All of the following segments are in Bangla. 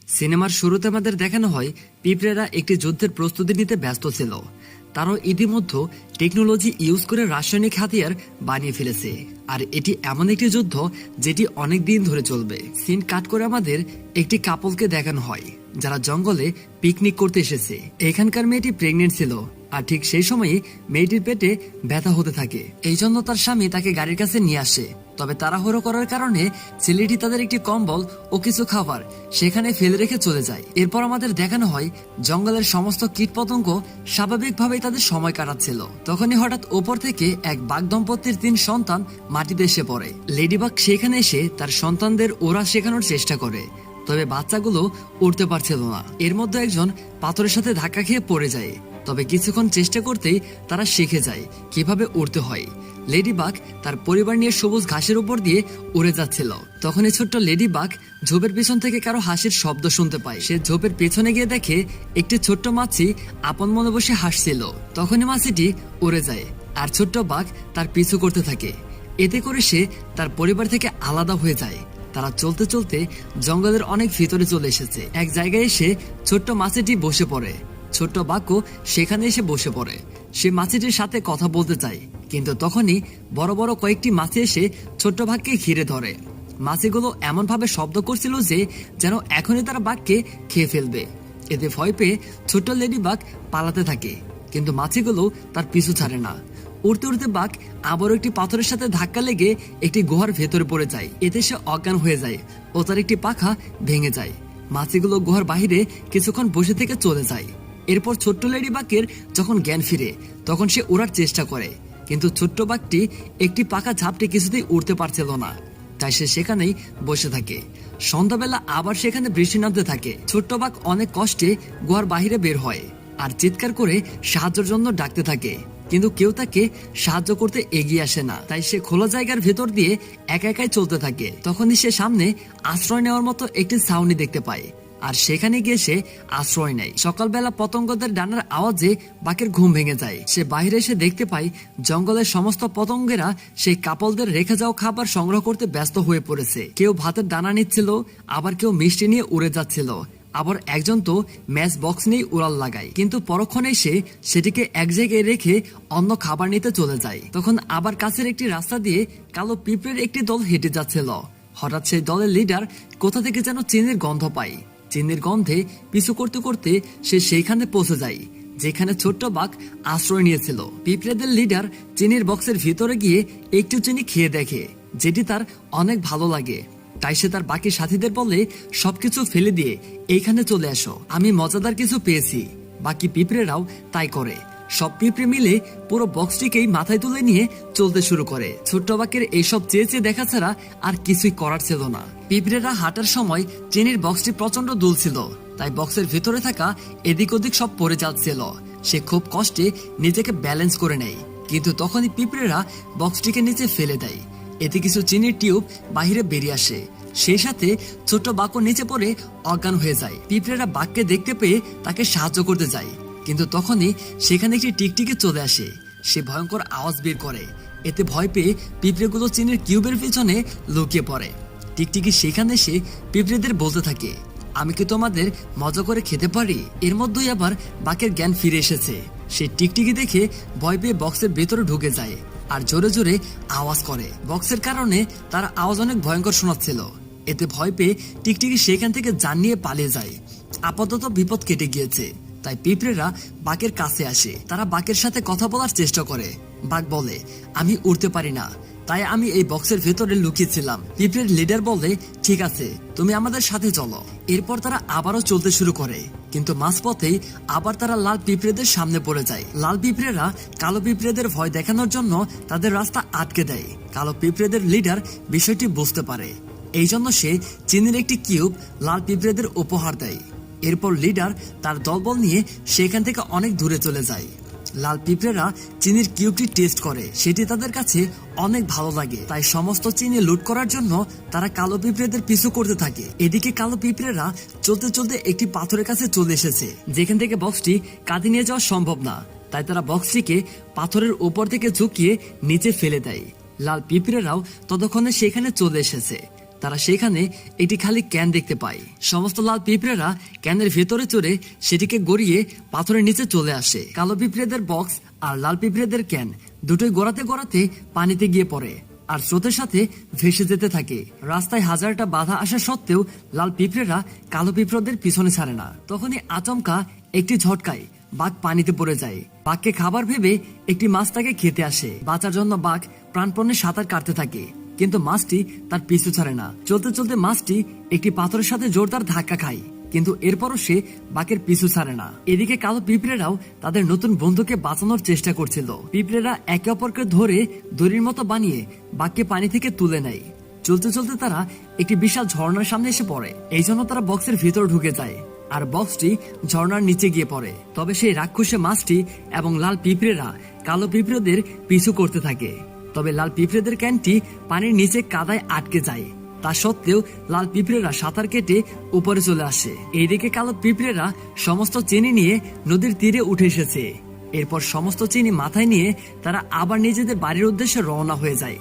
সিনেমার শুরুতে আমাদের দেখানো হয় পিঁপড়েরা একটি যুদ্ধের প্রস্তুতি নিতে ব্যস্ত ছিল। তারাও ইতিমধ্যে টেকনোলজি ইউজ করে রাসায়নিক হাতিয়ার বানিয়ে ফেলেছে। আর এটি এমন একটি যুদ্ধ যেটি অনেক দিন ধরে চলবে। সিন কাট করে আমাদের একটি কাপলকে দেখানো হয় যারা জঙ্গলে পিকনিক করতে এসেছে। এখানকার মেয়েটি প্রেগনেন্ট ছিল, আর ঠিক সেই সময়ে মেয়েটির পেটে ব্যথা হতে থাকে। এই জন্য তার স্বামী তাকে গাড়ির কাছে নিয়ে আসে। তবে তাড়াহুড়ো করার কারণে ছেলেটি তাদের একটি কম্বল ও কিছু খাবার সেখানে ফেলে রেখে চলে যায়। এরপর আমাদের দেখানো হয় জঙ্গলের সমস্ত কীটপতঙ্গ স্বাভাবিকভাবেই তাদের সময় কাটাচ্ছিল। তখনই হঠাৎ ওপর থেকে এক বাঘ দম্পতির 3 সন্তান মাটিতে এসে পড়ে। লেডিবাগ সেখানে এসে তার সন্তানদের ওরা শেখানোর চেষ্টা করে, তবে বাচ্চাগুলো উঠতে পারছিল না। এর মধ্যে একজন পাথরের সাথে ধাক্কা খেয়ে পড়ে যায়। তবে কিছুক্ষণ চেষ্টা করতেই তারা শিখে যায় কিভাবে উড়তে হয়। লেডিবাগ তার পরিবার নিয়ে সবুজ ঘাসের উপর দিয়ে উড়ে যাচ্ছিল। তখনই ছোট্ট লেডিবাগ ঝোপের পেছন থেকে কারো হাসির শব্দ শুনতে পায়। সে ঝোপের পেছনে গিয়ে দেখে একটি ছোট্ট মাছি আপন মনে বসে হাসছিল। তখনই মাছিটি উড়ে যায় আর ছোট্ট বাঘ তার পিছু করতে থাকে। এতে করে সে তার পরিবার থেকে আলাদা হয়ে যায়। তারা চলতে চলতে জঙ্গলের অনেক ভিতরে চলে এসেছে। এক জায়গায় এসে ছোট্ট মাছিটি বসে পড়ে। ছোট্ট বাঘও সেখানে এসে বসে পড়ে। সে মাছিটির সাথে কথা বলতে চায়, কিন্তু তখনই বড় বড় কয়েকটি মাছি এসে ছোট্ট বাঘকে ঘিরে ধরে। মাছিগুলো এমন ভাবে শব্দ করছিল যে যেন এখনই তারা বাঘকে খেয়ে ফেলবে। এতে ভয় পেয়ে ছোট্ট লেডি বাঘ পালাতে থাকে, কিন্তু মাছিগুলো তার পিছু ছাড়ে না। উড়তে উড়তে বাঘ আবারও একটি পাথরের সাথে ধাক্কা লেগে একটি গুহার ভেতরে পড়ে যায়। এতে সে অজ্ঞান হয়ে যায় ও তার একটি পাখা ভেঙে যায়। মাছিগুলো গুহার বাহিরে কিছুক্ষণ বসে থেকে চলে যায়। এরপর ছোট্ট লেডি বাঘের যখন জ্ঞান ফিরে তখন সে উড়ার চেষ্টা করে, কিন্তু ছোট্ট বাঘটি একটি পাখা ঝাপটে কিছুতেই উড়তে পারছিল না। তাই সে সেখানেই বসে থাকে। সন্ধ্যাবেলা আবার সেখানে বৃষ্টি নামতে থাকে। ছোট্ট বাঘ অনেক কষ্টে গুহার বাহিরে বের হয় আর চিৎকার করে সাহায্যের জন্য ডাকতে থাকে, কিন্তু কেউ তাকে সাহায্য করতে এগিয়ে আসে না। তাই সে খোলা জায়গার ভেতর দিয়ে একা একাই চলতে থাকে। তখনই সে সামনে আশ্রয় নেওয়ার মতো একটি ছাউনি দেখতে পায়, আর সেখানে গিয়ে সে আশ্রয় নেয়। সকালবেলা পতঙ্গদের ডানার আওয়াজে বাঘের ঘুম ভেঙে যায়। সে বাইরে এসে দেখতে পায় জঙ্গলের সমস্ত পতঙ্গেরা সেই কাপলদের রেখে যাওয়া খাবার সংগ্রহ করতে ব্যস্ত হয়ে পড়েছে। কেউ ভাতের দানা নিচ্ছিল, আবার কেউ মিষ্টি নিয়ে উড়ে যাচ্ছিল, আবার একজন তো ম্যাচ বক্স নিয়ে উড়াল লাগায়। কিন্তু পরক্ষণে সে সেটিকে এক জায়গায় রেখে অন্য খাবার নিতে চলে যায়। তখন আবার কাছের একটি রাস্তা দিয়ে কালো পিঁপড়ের একটি দল হেঁটে যাচ্ছিল। হঠাৎ সেই দলের লিডার কোথা থেকে যেন চিনির গন্ধ পায়। চিনির গন্ধে পিছু করতে করতে সে সেইখানে পৌঁছে যায় যেখানে ছোট্ট বাঘ আশ্রয় নিয়েছিল। পিঁপড়েদের লিডার চিনির বক্সের ভিতরে গিয়ে একটু চিনি খেয়ে দেখে, যেটি তার অনেক ভালো লাগে। তাই সে তার বাকি সাথীদের বলে সবকিছু ফেলে দিয়ে এইখানে চলে আসো, আমি মজাদার কিছু পেয়েছি। বাকি পিঁপড়েরাও তাই করে। সব পিঁপড়ে মিলে পুরো বক্সটিকেই মাথায় তুলে নিয়ে চলতে শুরু করে। ছোট্ট বাঘের এইসব চেয়ে চেয়ে দেখা ছাড়া আর কিছুই করার ছিল না। পিঁপড়েরা হাঁটার সময় চিনির বক্সটি প্রচন্ড দুলছিল, তাই বক্সের ভিতরে থাকা এদিক ওদিক সব পড়ে যাচ্ছিল। সে খুব কষ্টে নিজেকে ব্যালেন্স করে নেয়, কিন্তু তখনই পিঁপড়েরা বক্সটিকে নিচে ফেলে দেয়। এতে কিছু চিনির টিউব বাহিরে বেরিয়ে আসে। সেই সাথে ছোট্ট বাঘও নিচে পড়ে অজ্ঞান হয়ে যায়। পিঁপড়েরা বাঘকে দেখতে পেয়ে তাকে সাহায্য করতে যায়, কিন্তু তখনই সেখানে একটি টিকটিকি চলে আসে। সে ভয়ঙ্কর আওয়াজ বের করে। এতে ভয় পেয়ে পিঁপড়েগুলো চিনির কিউবের পিছনে লুকিয়ে পড়ে। টিকটিকি সেখানে এসে পিঁপড়েদের বলতে থাকে, আমি কি তোমাদের মজা করে খেতে পারি? এর মধ্যেই আবার বাঘের জ্ঞান ফিরে এসেছে। সে টিকটিকি দেখে ভয় পেয়ে বক্সের ভেতরে ঢুকে যায় আর জোরে জোরে আওয়াজ করে। বক্সের কারণে তার আওয়াজ অনেক ভয়ঙ্কর শোনাচ্ছিল। এতে ভয় পেয়ে টিকটিকি সেখান থেকে জান নিয়ে পালিয়ে যায়। আপাতত বিপদ কেটে গিয়েছে, তাই পিঁপড়েরা বাঘের কাছে আসে। তারা বাঘের সাথে কথা বলার চেষ্টা করে। বাঘ বলে, আমি উড়তে পারি না, তাই আমি এই বক্সের ভেতরে লুকিয়েছিলাম। পিঁপড়ের লিডার বলে, ঠিক আছে, তুমি আমাদের সাথে চলো। এরপর তারা আবারও চলতে শুরু করে, কিন্তু মাঝপথেই আবার তারা লাল পিঁপড়েদের সামনে পড়ে যায়। লাল পিঁপড়েরা কালো পিঁপড়েদের ভয় দেখানোর জন্য তাদের রাস্তা আটকে দেয়। কালো পিঁপড়েদের লিডার বিষয়টি বুঝতে পারে, এই জন্য সে চিনির একটি কিউব লাল পিঁপড়েদের উপহার দেয়। এরপর লিডার তার দলবল নিয়ে সেখান থেকে অনেক দূরে চলে যায়। লাল পিঁপড়েরা চিনির কিউবটি টেস্ট করে, সেটি তাদের কাছে অনেক ভালো লাগে। তাই সমস্ত চিনি লুট করার জন্য তারা কালো পিঁপড়েদের পিছু করতে থাকে। এদিকে কালো পিঁপড়েরা চলতে চলতে একটি পাথরের কাছে চলে এসেছে, যেখান থেকে বক্সটি কাঁধে নিয়ে যাওয়া সম্ভব না। তাই তারা বক্সটিকে পাথরের উপর থেকে ঝুঁকিয়ে নিচে ফেলে দেয়। লাল পিঁপড়েরাও ততক্ষণে সেখানে চলে এসেছে। তারা সেখানে একটি খালি ক্যান দেখতে পায়। সমস্ত লাল পিঁপড়েরা ক্যানের ভেতরে চড়ে সেটিকে গড়িয়ে পাথরের নিচে চলে আসে। কালো পিঁপড়েদের বক্স আর লাল পিঁপড়েদের ক্যান দুটোই গড়াতে গড়াতে পানিতে গিয়ে পড়ে আর স্রোতের সাথে ভেসে যেতে থাকে। রাস্তায় হাজারটা বাধা আসা সত্ত্বেও লাল পিঁপড়েরা কালো পিঁপড়েদের পিছনে ছাড়ে না। তখনই আচমকা একটি ঝটকায় বাঘ পানিতে পড়ে যায়। বাঘকে খাবার ভেবে একটি মাছ তাকে খেতে আসে। বাঁচার জন্য বাঘ প্রাণপণে সাঁতার কাটতে থাকে, কিন্তু মাছটি তার পিছু ছাড়ে না। চলতে চলতে মাছটি একটি পাথরের সাথে জোরদার ধাক্কা খায়, কিন্তু এরপরও সে বাঘের পিছু ছাড়ে না। এদিকে কালো পিঁপড়েরাও তাদের নতুন বন্ধুকে বাঁচানোর চেষ্টা করছিল। পিঁপড়েরা একে অপরকে ধরে দড়ির মতো বানিয়ে বাঘকে পানি থেকে তুলে নেয়। চলতে চলতে তারা একটি বিশাল ঝর্ণার সামনে এসে পড়ে। এই জন্য তারা বক্সের ভিতর ঢুকে যায় আর বক্সটি ঝর্ণার নিচে গিয়ে পড়ে। তবে সেই রাক্ষসে মাছটি এবং লাল পিঁপড়েরা কালো পিঁপড়েদের পিছু করতে থাকে। তবে লাল পিঁপড়েদের ক্যানটি পানির নিচে কাদায় আটকে যায়। তা সত্ত্বেও লাল পিঁপড়েরা সাঁতার কেটে উপরে চলে আসে। এইদিকে কালো পিঁপড়েরা সমস্ত চিনি নিয়ে নদীর তীরে উঠে এসেছে। এরপর সমস্ত চিনি মাথায় নিয়ে তারা আবার নিজেদের বাড়ির উদ্দেশ্যে রওনা হয়ে যায়।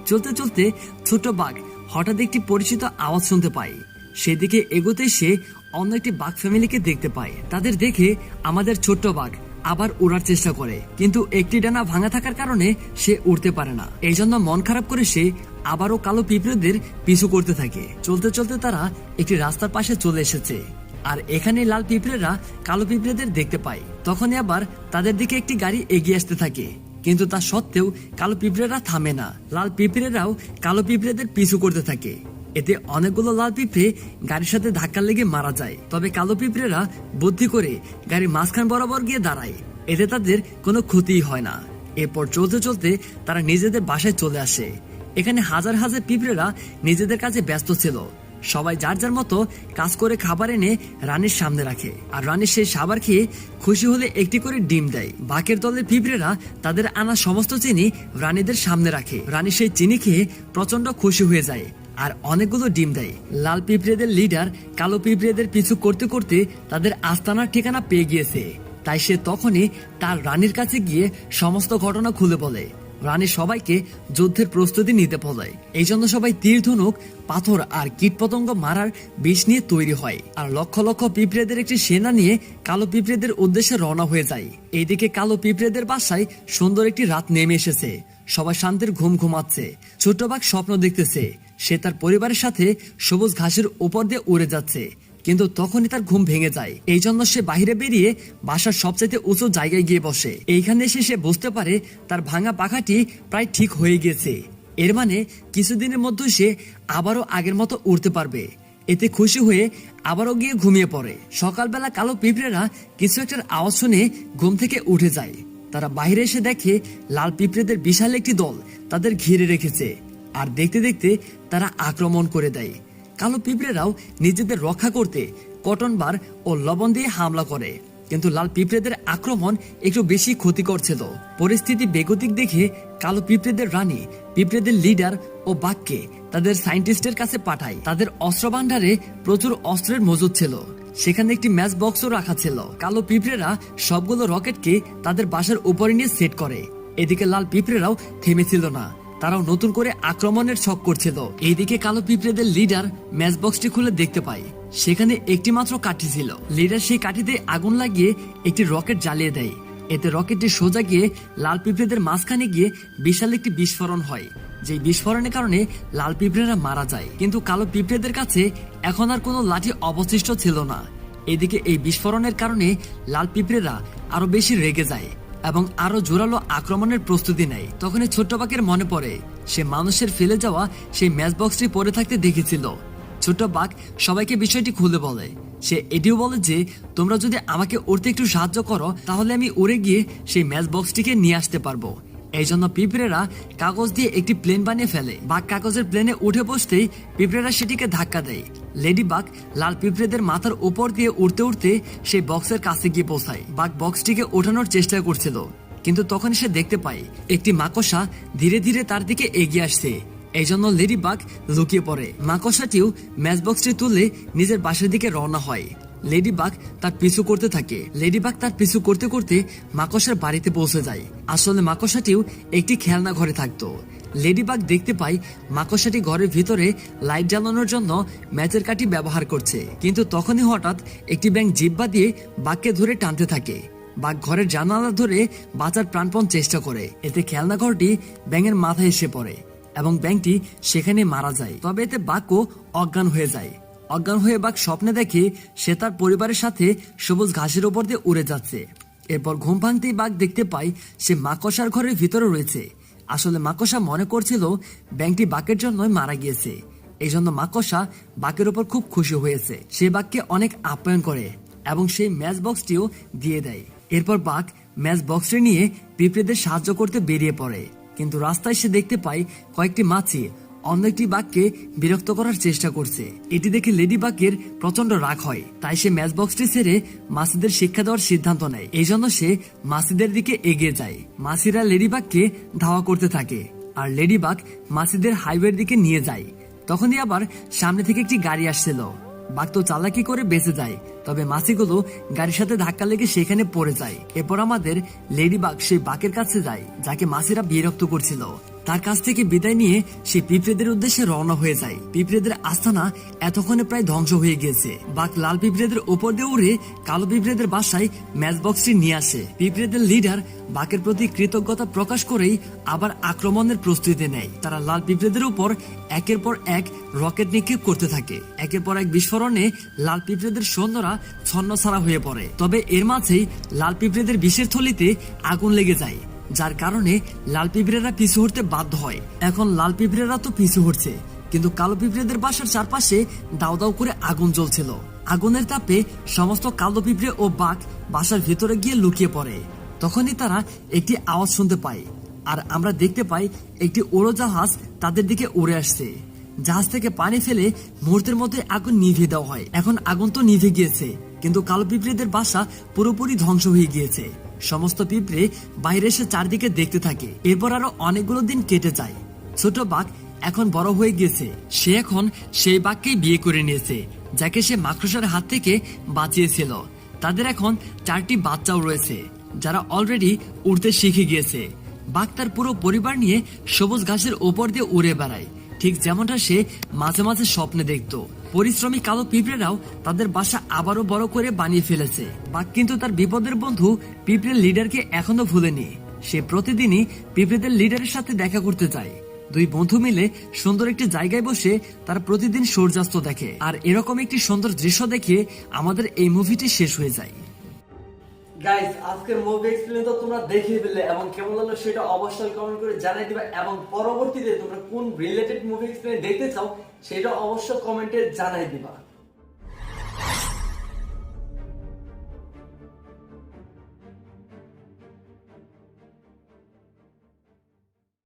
চলতে চলতে ছোট বাঘ হঠাৎ একটি পরিচিত আওয়াজ শুনতে পায়। সেদিকে এগোতেই সে অন্য একটি বাঘ ফ্যামিলিকে দেখতে পায়। তাদের দেখে আমাদের ছোট্ট বাঘ আবার উড়ার চেষ্টা করে, কিন্তু একটি ডানা ভাঙা থাকার কারণে সে উড়তে পারে না। এই জন্য মন খারাপ করে সে আবারও কালো পিঁপড়েদের পিছু করতে থাকে। চলতে চলতে তারা একটি রাস্তার পাশে চলে এসেছে আর এখানে লাল পিঁপড়েরা কালো পিঁপড়েদের দেখতে পায়। তখনই আবার তাদের দিকে একটি গাড়ি এগিয়ে আসতে থাকে, কিন্তু তা সত্ত্বেও কালো পিঁপড়েরা থামে না। লাল পিঁপড়েরাও কালো পিঁপড়েদের পিছু করতে থাকে। এতে অনেকগুলো লাল পিঁপড়ে গাড়ির সাথে ধাক্কা লেগে মারা যায়। তবে কালো পিঁপড়েরা বুদ্ধি করে গাড়ির মাঝখান বরাবর গিয়ে দাঁড়ায়। এতে তাদের কোনো ক্ষতিই হয় না। এরপর চলতে চলতে তারা নিজেদের বাসায় চলে আসে। এখানে হাজার হাজার পিঁপড়েরা নিজেদের কাজে ব্যস্ত ছিল। সবাই যার যার মতো কাজ করে খাবার এনে রানীর সামনে রাখে, আর রানী সেই খাবার খেয়ে খুশি হলে একটি করে ডিম দেয়। বাঘের দলের পিঁপড়েরা তাদের আনা সমস্ত চিনি রানীদের সামনে রাখে। রানী সেই চিনি খেয়ে প্রচন্ড খুশি হয়ে যায় আর অনেকগুলো ডিম দেয়। লাল পিঁপড়েদের লিডার কালো পিঁপড়েদের পিছু করতে করতে তাদের আস্তানার ঠিকানা পেয়ে গিয়েছে। তাই সে তখনই তার রানীর কাছে গিয়ে সমস্ত ঘটনা খুলে বলে। রানী সবাইকে যুদ্ধের প্রস্তুতি নিতে বলে। এই জন্য সবাই তীর ধনুক, পাথর আর কীটপতঙ্গ মারার বিষ নিয়ে তৈরি হয়, আর লক্ষ লক্ষ পিঁপড়েদের একটি সেনা নিয়ে কালো পিঁপড়েদের উদ্দেশ্যে রওনা হয়ে যায়। এইদিকে কালো পিঁপড়েদের বাসায় সুন্দর একটি রাত নেমে এসেছে। সবাই শান্তির ঘুম ঘুমাচ্ছে। ছোট বাঘ স্বপ্ন দেখতেছে সে তার পরিবারের সাথে সবুজ ঘাসের উপর দিয়ে উড়ে যাচ্ছে, কিন্তু তখনই তার ঘুম ভেঙে যায়। এই জন্য সে বাইরে বেরিয়ে বাসার সবচাইতে উঁচু জায়গায় গিয়ে বসে। এইখানে এসে সে বুঝতে পারে তার ভাঙা পাখাটি প্রায় ঠিক হয়ে গেছে। এর মানে কিছুদিনের মধ্যে সে আবারও আগের মতো উড়তে পারবে। এতে খুশি হয়ে আবারও গিয়ে ঘুমিয়ে পড়ে। সকালবেলা কালো পিঁপড়েরা কিছু একটার আওয়াজ শুনে ঘুম থেকে উঠে যায়। তারা বাইরে এসে দেখে লাল পিঁপড়েদের বিশাল একটি দল তাদের ঘিরে রেখেছে, আর দেখতে দেখতে তারা আক্রমণ করে দেয়। কালো পিঁপড়েরাও নিজেদের রক্ষা করতে কটন বার ও লবণ দিয়ে হামলা করে, কিন্তু লাল পিঁপড়েদের আক্রমণ একটু বেশি ক্ষতিকর ছিল। পরিস্থিতি বেগতিক দেখে কালো পিঁপড়েদের রানী পিঁপড়েদের লিডার ও বাঘকে তাদের সায়েন্টিস্টের কাছে পাঠায়। তাদের অস্ত্র ভান্ডারে প্রচুর অস্ত্রের মজুদ ছিল। সেখানে একটি ম্যাচ বক্সও রাখা ছিল। কালো পিঁপড়েরা সবগুলো রকেটকে তাদের বাসার উপরে নিয়ে সেট করে। এদিকে লাল পিঁপড়েরাও থেমেছিল না, তারাও নতুন করে আক্রমণের ছক করছিল। এইদিকে কালো পিঁপড়েদের লিডার ম্যাচ বক্সটি খুলে দেখতে পায় সেখানে একটি মাত্র কাঠি ছিল। লিডার সেই কাঠিতে আগুন লাগিয়ে একটি রকেট জ্বালিয়ে দেয়। এতে রকেটটি সোজা গিয়ে লাল পিঁপড়েদের মাঝখানে গিয়ে বিশাল একটি বিস্ফোরণ হয়। যে বিস্ফোরণের কারণে লাল পিঁপড়েরা মারা যায়, কিন্তু কালো পিঁপড়েদের কাছে এখন আর কোনো লাঠি অবশিষ্ট ছিল না। এদিকে এই বিস্ফোরণের কারণে লাল পিঁপড়েরা আরো বেশি রেগে যায় এবং আরো জোরালো আক্রমণের প্রস্তুতি নেয়। তখনই ছোট্ট বাঘের মনে পড়ে সে মানুষের ফেলে যাওয়া সেই ম্যাচ বক্সটি পড়ে থাকতে দেখেছিল। ছোট্ট বাঘ সবাইকে বিষয়টি খুলে বলে। সে এটিও বলে যে তোমরা যদি আমাকে উড়তে একটু সাহায্য করো তাহলে আমি উড়ে গিয়ে সেই ম্যাচ বক্সটিকে নিয়ে আসতে পারবো। এই জন্য পিঁপড়েরা কাগজ দিয়ে একটি প্লেন বানিয়ে ফেলে। বাঘ কাগজের প্লেনে উঠে বসতেই পিঁপড়েরা সেটিকে ধাক্কা দেয়। লেডি বাঘ লাল পিঁপড়েদের মাথার উপর দিয়ে উড়তে উড়তে সেই বক্সের কাছে গিয়ে পৌঁছায়। বাঘ বক্সটিকে ওঠানোর চেষ্টা করছিল, কিন্তু তখন সে দেখতে পায় একটি মাকড়সা ধীরে ধীরে তার দিকে এগিয়ে আসছে। এই জন্য লেডি বাঘ লুকিয়ে পড়ে। মাকড়সাটিও ম্যাচ বক্সটি তুলে নিজের বাসার দিকে রওনা হয়। লেডি বাঘ তার পিছু করতে থাকে। লেডি বাঘ তার পিছু করতে করতে মাকড়সার বাড়িতে পৌঁছে যায়। আসলে মাকড়সাটিও একটি খেলনা ঘরে থাকতো। লেডিবাগ দেখতে পায় মাকড়সাটি ঘরের ভিতরে লাইট জ্বালানোর জন্য ম্যাচের কাঠি ব্যবহার করছে, কিন্তু তখনই হঠাৎ একটি ব্যাঙ জিহ্বা দিয়ে বাঘকে ধরে টানতে থাকে। বাঘ ঘরের জানালা ধরে বাঁচার প্রাণপণ চেষ্টা করে, এতে খেলনা ঘরটি ব্যাঙের মাথায় এসে পড়ে এবং ব্যাঙটি সেখানে মারা যায়। তবে এতে বাঘও অজ্ঞান হয়ে যায়। অজ্ঞান হয়ে বাঘ স্বপ্নে দেখে সে তার পরিবারের সাথে সবুজ ঘাসের উপর দিয়ে উড়ে যাচ্ছে। এরপর ঘুম ভাঙতেই বাঘ দেখতে পায় সে মাকড়সার ঘরের ভিতরে রয়েছে। আসলে মাকড়সা মনে করছিল ব্যাঙটি বাঘের জন্যই মারা গিয়েছে, এই জন্য মাকড়সা বাঘের উপর খুব খুশি হয়েছে। সে বাঘকে অনেক আপ্যায়ন করে এবং সেই ম্যাচ বক্সটিও দিয়ে দেয়। এরপর বাঘ ম্যাচ বক্সটি নিয়ে পিঁপড়েদের সাহায্য করতে বেরিয়ে পড়ে, কিন্তু রাস্তায় সে দেখতে পায় কয়েকটি মাছি অন্য একটি বাঘকে বিরক্ত করার চেষ্টা করছে। এটি দেখে লেডি বাঘের প্রচন্ড রাগ হয়, তাই সে ম্যাচ বক্সটি ছেড়ে মাছিদের শিক্ষা দেওয়ার সিদ্ধান্ত নেয়। এই জন্য সে মাছিদের দিকে এগিয়ে যায়। মাছিরা লেডি বাঘকে ধাওয়া করতে থাকে আর লেডি বাঘ মাছিদের হাইওয়ের দিকে নিয়ে যায়। তখনই আবার সামনে থেকে একটি গাড়ি আসছিল। বাঘ তো চালাকি করে বেঁচে যায়, তবে মাছিগুলো গাড়ির সাথে ধাক্কা লেগে সেখানে পড়ে যায়। এরপর আমাদের লেডি বাঘ সেই বাঘের কাছে যায় যাকে মাছিরা বিরক্ত করছিল। তার কাছ থেকে বিদায় নিয়ে সে পিঁপড়েদের উদ্দেশ্যে রওনা হয়ে যায়। পিঁপড়েদের আস্তানা এতক্ষণে প্রায় ধ্বংস হয়ে গিয়েছে। বাঘ লাল পিঁপড়েদের উপর দিয়ে উড়ে কালো পিঁপড়েদের বাসায় ম্যাচ বক্সটি নিয়ে আসে। পিঁপড়েদের লিডার বাঘের প্রতি কৃতজ্ঞতা প্রকাশ করেই আবার আক্রমণের প্রস্তুতি নেয়। তারা লাল পিঁপড়েদের উপর একের পর এক রকেট নিক্ষেপ করতে থাকে। একের পর এক বিস্ফোরণে লাল পিঁপড়েদের সৈন্যরা ছন্নছাড়া হয়ে পড়ে। তবে এর মাঝেই লাল পিঁপড়েদের বিষের থলিতে আগুন লেগে যায়, যার কারণে লাল পিঁপড়েরা পিছু হটতে বাধ্য হয়। এখন লাল পিঁপড়েরা তো পিছু হটছে, কিন্তু কালো পিঁপড়েদের বাসার চারপাশে দাউ দাউ করে আগুন জ্বলছিল। আগুনের তাপে সমস্ত কালো পিঁপড়ে ও বাঘ বাসার ভেতরে গিয়ে লুকিয়ে পড়ে। তখনই তারা একটি আওয়াজ শুনতে পায় আর আমরা দেখতে পাই একটি উড়োজাহাজ তাদের দিকে উড়ে আসছে। জাহাজ থেকে পানি ফেলে মুহূর্তের মধ্যে আগুন নিভিয়ে দেওয়া হয়। এখন আগুন তো নিভে গিয়েছে, কিন্তু কালো পিঁপড়েদের বাসা পুরোপুরি ধ্বংস হয়ে গিয়েছে। সমস্ত পিঁপড়ে বাইরে এসে চারদিকে দেখতে থাকে। এরপর আরো অনেকগুলো দিন কেটে যায়। ছোট বাঘ এখন বড় হয়ে গিয়েছে। সে এখন সেই বাঘকেই বিয়ে করে নিয়েছে যাকে সে মাকড়সার হাত থেকে বাঁচিয়েছিল। তাদের এখন 4টি বাচ্চাও রয়েছে যারা অলরেডি উড়তে শিখে গিয়েছে। বাঘ তার পুরো পরিবার নিয়ে সবুজ ঘাসের ওপর দিয়ে উড়ে বেড়ায়, ঠিক যেমনটা সে মাঝে মাঝে স্বপ্নে দেখতো। পরিশ্রমী কালো পিঁপড়েরাও তাদের বাসা আবারও বড় করে বানিয়ে ফেলেছে। বাঘ কিন্তু তার বিপদের বন্ধু পিঁপড়ের লিডারকে এখনো ভুলেনি। সে প্রতিদিনই পিঁপড়েদের লিডারের সাথে দেখা করতে যায়। দুই বন্ধু মিলে সুন্দর একটি জায়গায় বসে তারা প্রতিদিন সূর্যাস্ত দেখে। আর এরকম একটি সুন্দর দৃশ্য দেখে আমাদের এই মুভিটি শেষ হয়ে যায়। গাইস, আজকের মুভি এক্সপ্লেন তো তোমরা দেখে ফেললে এবং কেমন লাগলো সেটা অবশ্যই কমেন্ট করে জানিয়ে দিবা, এবং পরবর্তীতে তোমরা কোন রিলেটেড মুভি এক্সপ্লেন দেখতে চাও সেটা অবশ্যই কমেন্টে জানিয়ে দিবা।